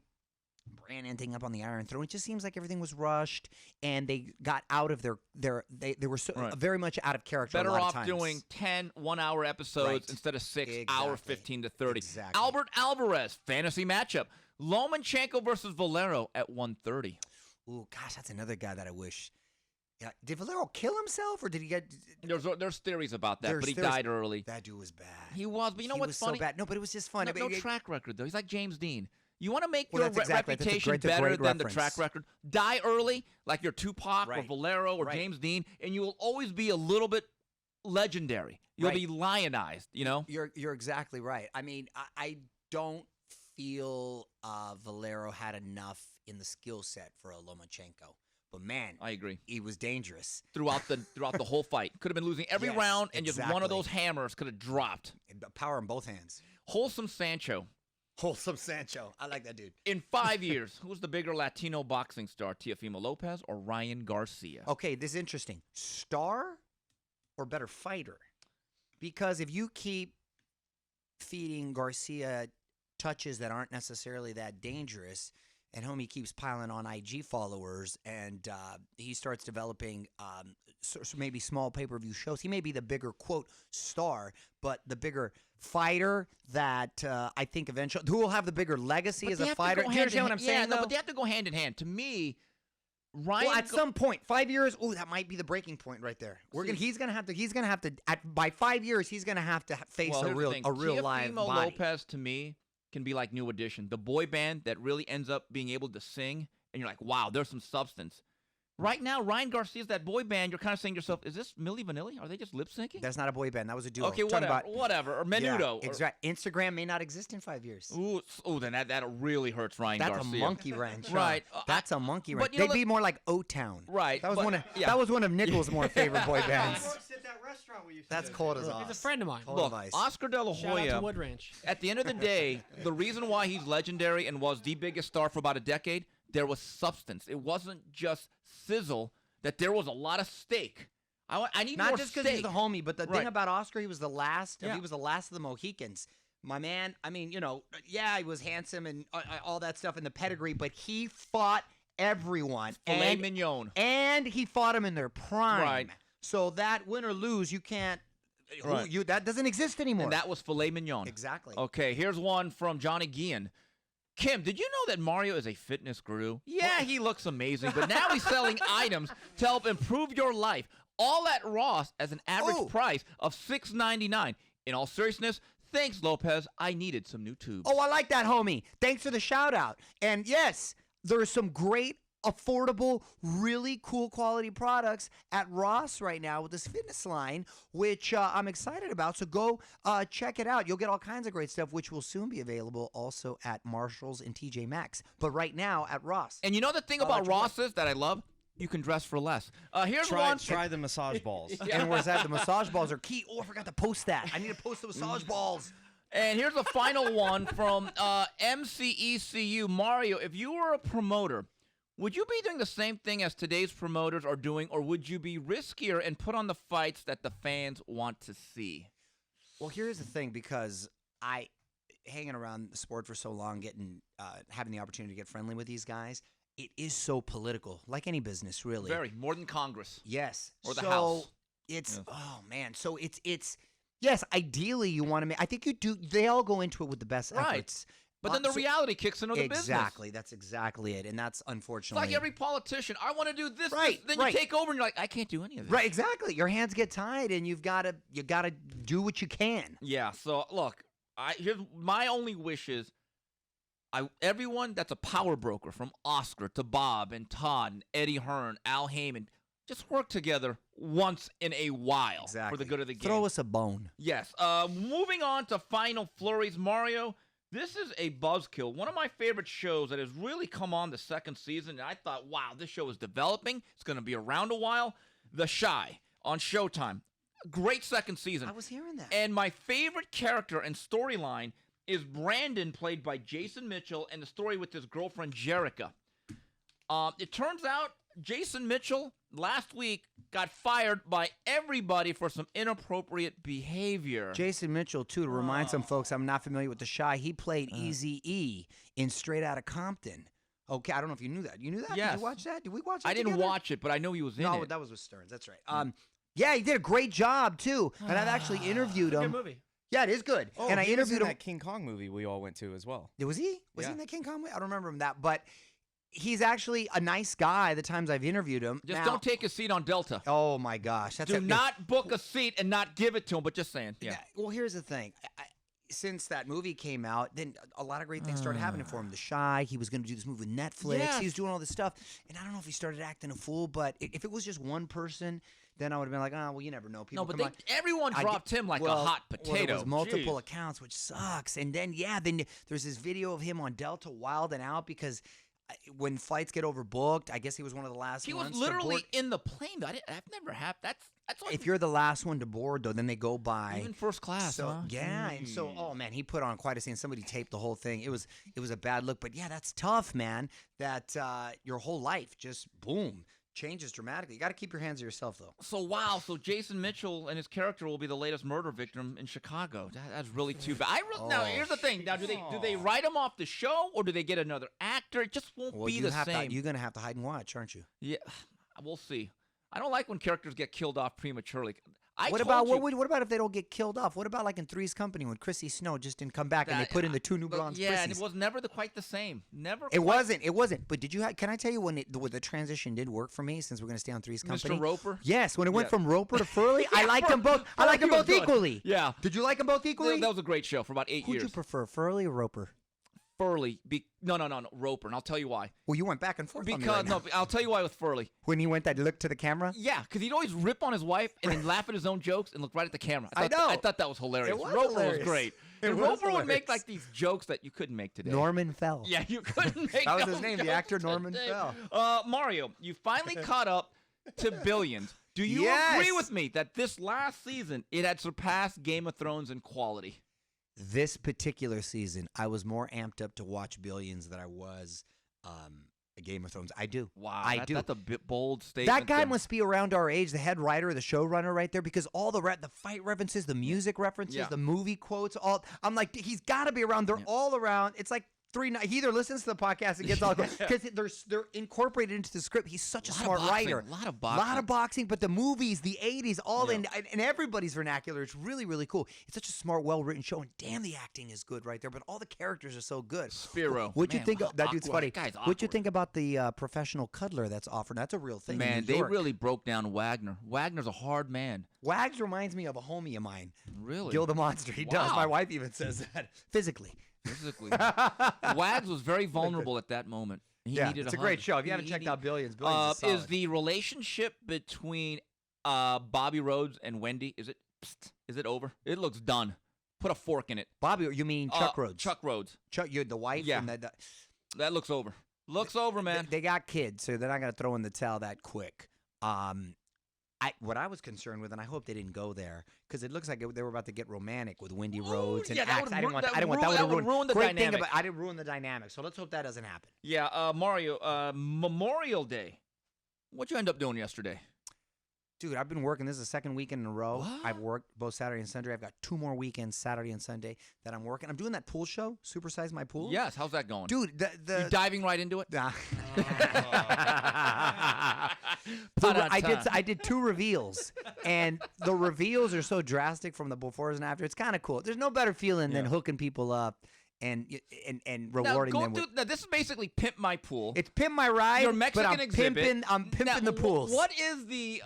Bran ending up on the Iron Throne. It just seems like everything was rushed, and they got out of they were so, Right. very much out of character. Better a lot off of times. doing 10 one-hour episodes Right. instead of 6 Exactly. hour 15 to 30. Exactly. Albert Alvarez, fantasy matchup. Lomachenko versus Valero at 130. Ooh, gosh, that's another guy that I wish. Yeah, did Valero kill himself, or did he get? There's theories about that, There's but he theories- died early. That dude was bad. He was, but you know he what's was funny? so bad. No, but it was just fun. No, I mean, no track record, though. He's like James Dean. You want to make Well, your that's exactly- that's a reputation great better than the reference. track record. Die early, like your Tupac or Right. Valero or Right. James Dean, and you will always be a little bit legendary. You'll Right. be lionized, you know? You're exactly right. I mean, I don't feel Valero had enough in the skill set for a Lomachenko. But man, I agree. he was dangerous. Throughout the whole fight. Could have been losing every Yes, round, and just one of exactly. those hammers could have dropped. Power in both hands. Wholesome Sancho. Wholesome Sancho. I like that dude. In 5 years, who's the bigger Latino boxing star, Teofimo Lopez or Ryan Garcia? Okay, this is interesting. Star or better fighter? Because if you keep feeding Garcia touches that aren't necessarily that dangerous, and homie keeps piling on IG followers, and he starts developing so maybe small pay-per-view shows, he may be the bigger, quote, star, but the bigger fighter that I think eventually, who will have the bigger legacy But as they a have to fighter. go Do you hand understand in what I'm hand. saying, Yeah, no, though? but they have to go hand in hand. To me, Ryan. Well, at some point, 5 years. Oh, that might be the breaking point right there. He's gonna have to. By 5 years, he's gonna have to face Well, a here's the real thing. live Teofimo body. Lopez to me can be like New Edition, the boy band that really ends up being able to sing, and you're like, wow, there's some substance. Right now, Ryan Garcia's that boy band. You're kind of saying to yourself, is this Milli Vanilli? Are they just lip syncing? That's not a boy band. That was a duo. Okay, Talking whatever. Or Menudo. Yeah, exactly. Instagram may not exist in 5 years. Ooh, then that really hurts Ryan That's Garcia. a monkey wrench. Right. That's a monkey but wrench. you know, They'd be more like O-Town. Right, That was but- one of yeah. that was one of Nichols' more favorite boy bands. At that restaurant we used to That's go cold as to. ice. He's a friend of mine. Cold Look, as ice. Oscar De La Shout out Hoya, to Wood Ranch. at the end of the day, the reason why he's legendary and was the biggest star for about a decade, there was substance. It wasn't just sizzle, that there was a lot of steak. I need Not more just because steak. he's the homie, but the Right. thing about Oscar, he was the last. Yeah. He was the last of the Mohicans. My man. I mean, yeah, he was handsome and all that stuff in the pedigree, but he fought everyone. Filet mignon. And he fought them in their prime. Right. So that win or lose, you can't Right. That doesn't exist anymore. And that was filet mignon. Exactly. Okay, here's one from Johnny Guillen. Kim, did you know that Mario is a fitness guru? Yeah, he looks amazing, but now he's selling items to help improve your life. All at Ross as an average price of $6.99. In all seriousness, thanks, Lopez. I needed some new tubes. Oh, I like that, homie. Thanks for the shout out. And yes, there are some great, affordable, really cool quality products at Ross right now with this fitness line, which I'm excited about. So go check it out. You'll get all kinds of great stuff, which will soon be available also at Marshall's and TJ Maxx. But right now at Ross. And you know the thing about Ross is that I love? You can dress for less. Here's one. Try the massage balls. And where's that? The massage balls are key. Oh, I forgot to post that. I need to post the massage balls. And here's a final one from MCECU. Mario, if you were a promoter, would you be doing the same thing as today's promoters are doing, or would you be riskier and put on the fights that the fans want to see? Well, here's the thing, because I, hanging around the sport for so long, having the opportunity to get friendly with these guys, it is so political, like any business, really. Very, more than Congress. Yes. Or the House. It's, oh, man. So it's yes, ideally you want to make, I think you do, they all go into it with the best efforts. But then the reality kicks into the business. Exactly. That's exactly it. And that's unfortunately. It's like every politician. I want to do this. Right. This. Then you take over and you're like, I can't do any of this. Right. Exactly. Your hands get tied and you gotta do what you can. Yeah. So look, here's my only wish is, everyone that's a power broker, from Oscar to Bob and Todd and Eddie Hearn, Al Heyman, just work together once in a while for the good of the game. Throw us a bone. Yes. Moving on to Final Flurries, Mario. This is a buzzkill. One of my favorite shows that has really come on the second season, and I thought, wow, this show is developing. It's going to be around a while. The Chi on Showtime. Great second season. I was hearing that. And my favorite character and storyline is Brandon, played by Jason Mitchell, and the story with his girlfriend, Jerica. It turns out Jason Mitchell last week got fired by everybody for some inappropriate behavior. Jason Mitchell, too, to remind some folks, I'm not familiar with the Chi. He played Eazy-E in Straight Outta Compton. Okay, I don't know if you knew that. You knew that? Yes. Did you watch that? Did we watch that I didn't together? watch it, but I know he was in No, it. that was with Stearns. That's right. Yeah, he did a great job, too. And I've actually interviewed him. Good movie. Yeah, it is good. Oh, and I he was interviewed in him. that King Kong movie we all went to as well. Was he? Was he Yeah. in the King Kong movie? I don't remember him that. But he's actually a nice guy the times I've interviewed him. Just Now- don't take a seat on Delta. Oh, my gosh. That's Do not book a seat and not give it to him, but just saying. Yeah. Well, here's the thing. Since that movie came out, then a lot of great things started happening for him. The Chi, he was going to do this movie with Netflix. Yes. He was doing all this stuff. And I don't know if he started acting a fool, but if it was just one person, then I would have been like, oh, well, you never know. People No, but come on. everyone dropped him like a hot potato. Well, there was multiple Jeez. accounts, which sucks. And then, then there's this video of him on Delta wilding out because when flights get overbooked, I guess he was one of the last He ones was to literally board. in the plane, though. I've never had that's like If you're the last one to board, though, then they go by. even first class. So huh? yeah, and so oh man, he put on quite a scene. Somebody taped the whole thing. It was a bad look, but yeah, that's tough, man. That your whole life just boom changes dramatically. You got to keep your hands to yourself, though. So wow, so Jason Mitchell and his character will be the latest murder victim in Chicago. That's really too bad. Now here's the thing. Now do they write him off the show or do they get another actor? It just won't be the same. You're gonna have to hide and watch, aren't you? Yeah, we'll see. I don't like when characters get killed off prematurely. What about if they don't get killed off? What about like in Three's Company when Chrissy Snow just didn't come back and they put in the two new blondes? Yeah, and it was never quite the same. Never. It wasn't. But did you? Can I tell you when the transition did work for me? Since we're going to stay on Three's Company, Mr. Roper. Yes, when it went from Roper to Furley, I liked them both. I liked them Furley was both good. equally. Yeah. Did you like them both equally? That was a great show for about 8 Who'd years. you prefer, Furley or Roper? Furley. No, Roper, and I'll tell you why. Well, you went back and forth. on me Because right now. I'll tell you why with Furley. When he went that look to the camera. Yeah, because he'd always rip on his wife and then laugh at his own jokes and look right at the camera. I know. I thought that was hilarious. It was Roper hilarious. was great. It And was Roper would make hilarious. like these jokes that you couldn't make today. Norman Fell. Yeah, you couldn't make That was those his name, the jokes actor Norman today. Fell. Mario, you finally caught up to Billions. Do you Yes. agree with me that this last season it had surpassed Game of Thrones in quality? This particular season, I was more amped up to watch Billions than I was Game of Thrones. I do. Wow, I do. That's a bit bold statement. That guy there. must be around our age, the head writer, the showrunner right there, because all the fight references, the music references, Yeah. the movie quotes, all I'm like, he's got to be around. They're all around. It's like He either listens to the podcast and gets all because they're incorporated into the script. He's such a smart writer. A lot of boxing. But the movies, the 80s, all in everybody's vernacular. It's really, really cool. It's such a smart, well-written show, and damn, the acting is good right there. But all the characters are so good. Spiro. What'd you think of that dude's funny? That guy's What'd you awkward. think about the professional cuddler that's offered? That's a real thing. Man, in New they York. really broke down Wagner. Wagner's a hard man. Wags reminds me of a homie of mine. Really? Gil the Monster. He does. Wow. My wife even says that. Physically. Wags was very vulnerable at that moment. He needed it's a a great hug. show. If you haven't checked out Billions is is solid. the relationship between Bobby Rhodes and Wendy, is it over? It looks done. Put a fork in it. Bobby, you mean Chuck Rhodes? Chuck Rhodes. Chuck, you're the wife? Yeah. And That looks over. Looks over, man. They got kids, so they're not going to throw in the towel that quick. What I was concerned with, and I hope they didn't go there, because it looks like they were about to get romantic with Wendy Rhodes and yeah, that Axe. would I didn't ru- want that that to would ruin the great thing dynamic. about I didn't ruin the dynamic, so let's hope that doesn't happen. Yeah, Mario, Memorial Day. What'd you end up doing yesterday? Dude, I've been working. This is the second weekend in a row. What? I've worked both Saturday and Sunday. I've got 2 more weekends, Saturday and Sunday, that I'm working. I'm doing that pool show, Supersize My Pool. Yes, how's that going? Dude, You diving right into it? Nah. I did 2 reveals, and the reveals are so drastic from the befores and after. It's kind of cool. There's no better feeling than hooking people up and rewarding them. Now, this is basically Pimp My Pool. It's pimp my ride, Your Mexican but I'm exhibit. I'm pimping Now, the pools. What is the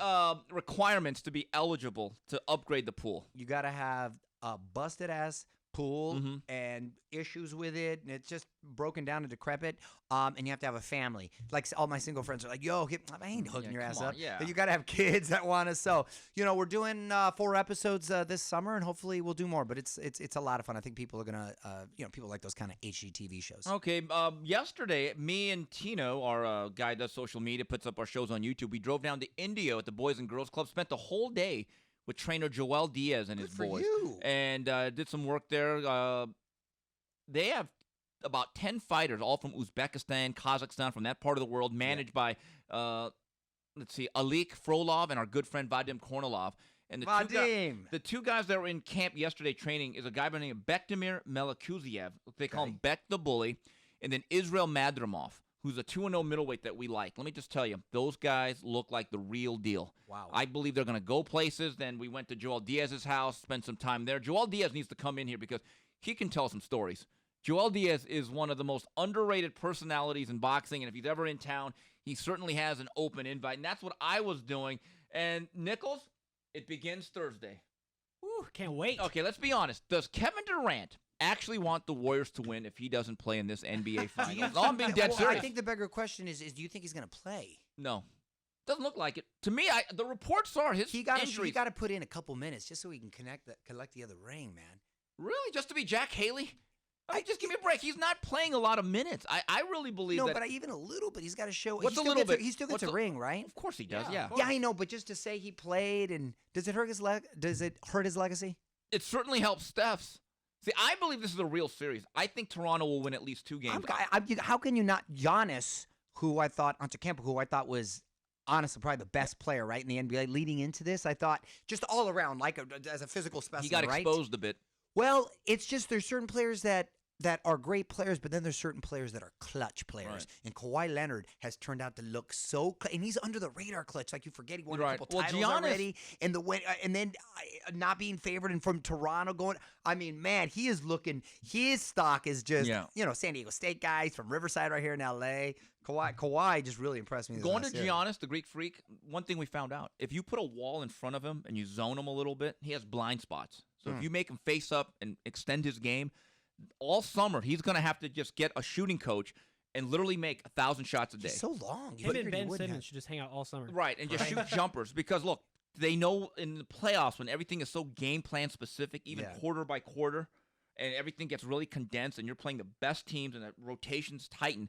requirements to be eligible to upgrade the pool? You got to have a busted ass pool Mhm. and issues with it, and it's just broken down and decrepit. And you have to have a family. Like all my single friends are like, "Yo, I ain't hooking your come ass on, up." yeah. But you got to have kids that want to. So we're doing 4 episodes this summer, and hopefully we'll do more. But it's a lot of fun. I think people are gonna, people like those kind of HGTV shows. Okay, yesterday, me and Tino, our guy that does social media, puts up our shows on YouTube. We drove down to Indio at the Boys and Girls Club, spent the whole day with trainer Joel Diaz and his Good for boys. you. And did some work there. They have about 10 fighters, all from Uzbekistan, Kazakhstan, from that part of the world, managed by, Alik Frolov and our good friend Vadim Kornilov. And the 2 guys that were in camp yesterday training is a guy by the name of Bektamir Melikuziev. They call him Bek the Bully. And then Israel Madrimov, who's a 2-0 middleweight that we like. Let me just tell you, those guys look like the real deal. Wow. I believe they're going to go places. Then we went to Joel Diaz's house, spent some time there. Joel Diaz needs to come in here because he can tell some stories. Joel Diaz is one of the most underrated personalities in boxing, and if he's ever in town, he certainly has an open invite, and that's what I was doing. And Nichols, it begins Thursday. Whew, can't wait. Okay, let's be honest. Does Kevin Durant actually want the Warriors to win if he doesn't play in this NBA Finals? No, I'm being dead Well, serious. I think the bigger question is do you think he's going to play? No. Doesn't look like it. To me, the reports are his He got injuries. to put in a couple minutes just so he can collect the other ring, man. Really? Just to be Jack Haley? Just give me a break. He's not playing a lot of minutes. I really believe that. No, but even a little bit. He's got to show. What's he a still little gets bit? He still gets What's a ring, right? Of course he does, yeah. Yeah, I know, but just to say he played, and does it hurt his legacy? It certainly helps Steph's. See, I believe this is a real series. I think Toronto will win at least 2 games. How can you not Giannis, Antetokounmpo, who I thought was honestly probably the best player, right, in the NBA leading into this? I thought just all around, as a physical specimen, He got exposed a bit. Well, it's just there's certain players that are great players, but then there's certain players that are clutch players. Right. And Kawhi Leonard has turned out to look so and he's under the radar clutch. Like you forget he won a couple titles already. And then not being favored and from Toronto going. I mean, man, he is looking. His stock is just San Diego State guys from Riverside right here in L.A. Kawhi just really impressed me. Going to Giannis, the Greek freak, one thing we found out, if you put a wall in front of him and you zone him a little bit, he has blind spots. So if you make him face up and extend his game, all summer he's going to have to just get a shooting coach and literally make 1,000 shots a day. He's so long. Him and Ben Simmons should just hang out all summer. Right, and just shoot jumpers. Because, look, they know in the playoffs when everything is so game plan specific, even quarter by quarter, and everything gets really condensed and you're playing the best teams and the rotations tighten,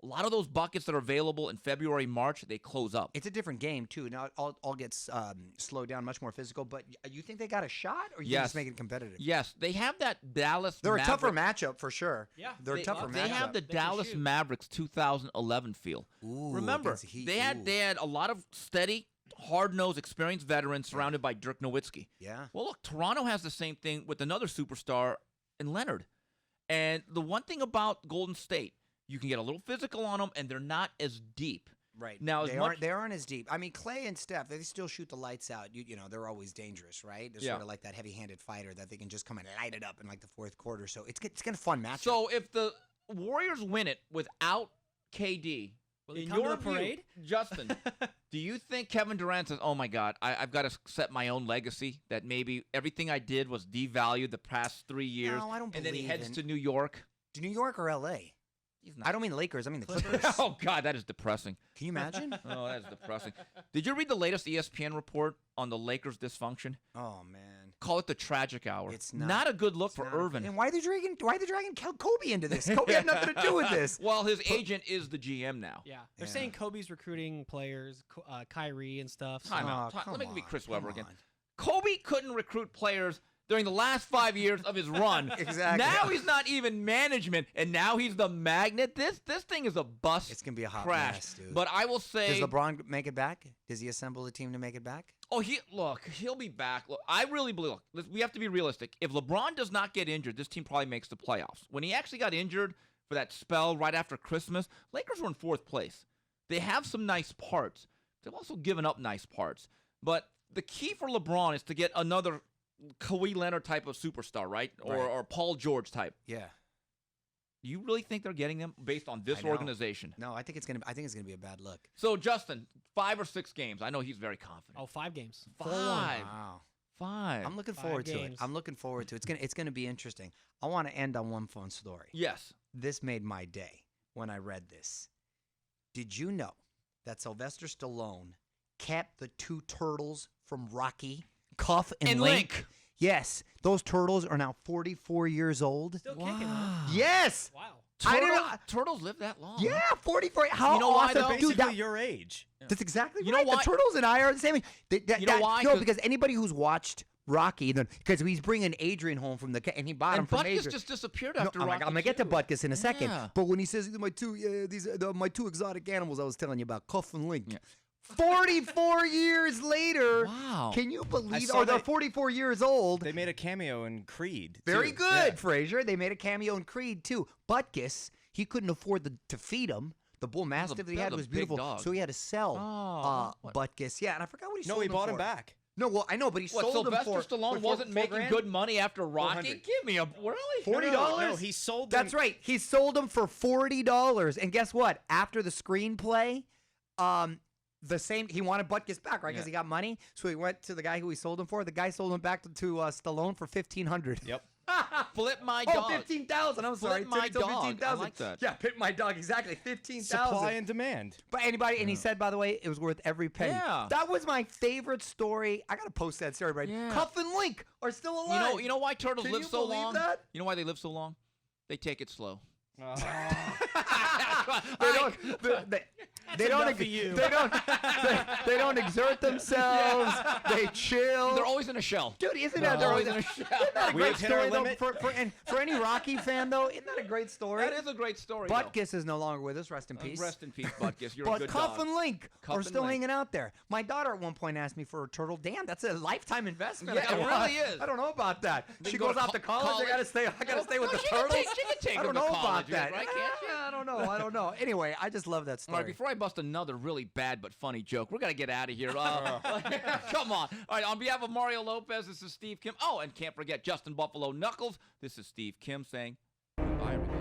a lot of those buckets that are available in February, March, they close up. It's a different game, too. Now, it all gets slowed down, much more physical. But you think they got a shot, or you just make it competitive? Yes. They have that Dallas They're a tougher matchup, for sure. Yeah. They're a tougher matchup. They have the Dallas Mavericks 2011 feel. Ooh, Remember, against the Heat. they had a lot of steady, hard-nosed, experienced veterans surrounded by Dirk Nowitzki. Yeah. Well, look, Toronto has the same thing with another superstar in Leonard. And the one thing about Golden State, you can get a little physical on them, and they're not as deep. Right. Now, they aren't as deep. I mean, Clay and Steph, they still shoot the lights out. You know, they're always dangerous, right? They're sort of like that heavy-handed fighter that they can just come and light it up in like the fourth quarter. So it's gonna a fun matchup. So if the Warriors win it without KD, Will he in come to your the parade? view, Justin, do you think Kevin Durant says, "Oh my God, I've got to set my own legacy"? That maybe everything I did was devalued the past 3 years, No, I don't and then he believe heads in- to New York. to New York or L.A.? He's not. I don't mean the Lakers. I mean the Clippers. Oh God, that is depressing. Can you imagine? Oh, that's depressing. Did you read the latest ESPN report on the Lakers' dysfunction? Oh man. Call it the tragic hour. It's not. a good look It's for not- Irvin. And why are they dragging Kobe into this? Kobe had nothing to do with this. Well, his agent is the GM now. Yeah, they're Yeah. saying Kobe's recruiting players, Kyrie and stuff. So. Time out. Oh, come Let me be on, Chris Webber come again. on. Kobe couldn't recruit players during the last 5 years of his run. Exactly. Now he's not even management, and now he's the magnet. This thing is a bust. It's gonna be a hot crash. mess, dude. But I will say, Does LeBron make it back? Does he assemble a team to make it back? oh, he'll be back. Look, I really believe. Look, we have to be realistic. If LeBron does not get injured, this team probably makes the playoffs. When he actually got injured for that spell right after Christmas, Lakers were in 4th place. They have some nice parts. They've also given up nice parts. But the key for LeBron is to get another Kawhi Leonard type of superstar, right? Or Paul George type. Yeah. Do you really think they're getting them based on this I know. organization? No, I think it's gonna be a bad look. So Justin, 5 or 6 games. I know he's very confident. Oh, 5 games. 5. Wow. 5. I'm looking 5 forward to it. games. I'm looking forward to it. It's gonna be interesting. I want to end on one fun story. Yes. This made my day when I read this. Did you know that Sylvester Stallone kept the 2 turtles from Rocky, Cuff and Link? Yes, those turtles are now 44 years old. Still kicking, huh? Yes. Wow. I don't know. Turtles live that long. Yeah, 44. How You know why, awesome, though? Basically dude! your age. That's exactly You know right. why? The turtles and I are the same. You know why? No, 'Cause- because anybody who's watched Rocky, because he's bringing Adrian home from and he bought him And from Butkus Adrian. just disappeared No, after oh my Rocky God, I'm gonna get to II. Butkus in a second. Yeah. But when he says my 2 my 2 exotic animals I was telling you about, Cuff and Link. Yeah. 44 years later. Wow. Can you believe? saw Or they're that- 44 years old. They made a cameo in Creed. Very too. good, Yeah. Frazier. They made a cameo in Creed too. Butkus, he couldn't afford to feed him. The bull mastiff that he that had was a was big beautiful, dog. so he had to sell What? Butkus. Yeah, and I forgot what he No, sold he him bought for. him back. No, well, I know, but he What, sold him Sylvester for Stallone wasn't making $4,000? good money after Rocky? 400. Give me a really? $40? No, he sold them. That's right. He sold them for $40. And guess what? After the screenplay, he wanted Butkus back, right? Because he got money. So he went to the guy who he sold him for. The guy sold him back to Stallone for $1,500. Yep. Flip my Oh, dog. 15,000. I'm sorry. Flip my Took it till dog. I 15,000. like that. Yeah, Pit my dog. Exactly. 15,000. Supply and demand. But anybody, and he said, by the way, it was worth every penny. Yeah. That was my favorite story. I gotta post that story, right? Yeah. Cuff and Link are still alive. You know why turtles Can live you so believe long? that? You know why they live so long? They take it slow. They don't. They don't. enough for you. They don't. They don't exert themselves. They chill. They're always in a shell. Dude, isn't They're that they're always always in a shell. Isn't that a We great have hit our story though? limit. For any Rocky fan though, isn't that a great story? That is a great story. Butkus is no longer with us. Rest in peace. Rest in peace, Butkus. You're a But good Cuff dog. and Link Cuff are and still Link. hanging out there. My daughter at one point asked me for a turtle. Damn, that's a lifetime investment. Yeah, it really is. I don't know about that. Then She you go goes to off to college. college. I gotta stay with No, the she can turtles. take- she can take I them don't to know about colleges, that. right? Can't she? I don't know. Anyway, I just love that All story. right, before I bust another really bad but funny joke, we're going to get out of here. Come on. All right, on behalf of Mario Lopez, this is Steve Kim. Oh, and can't forget Justin Buffalo Knuckles. This is Steve Kim saying goodbye, everybody.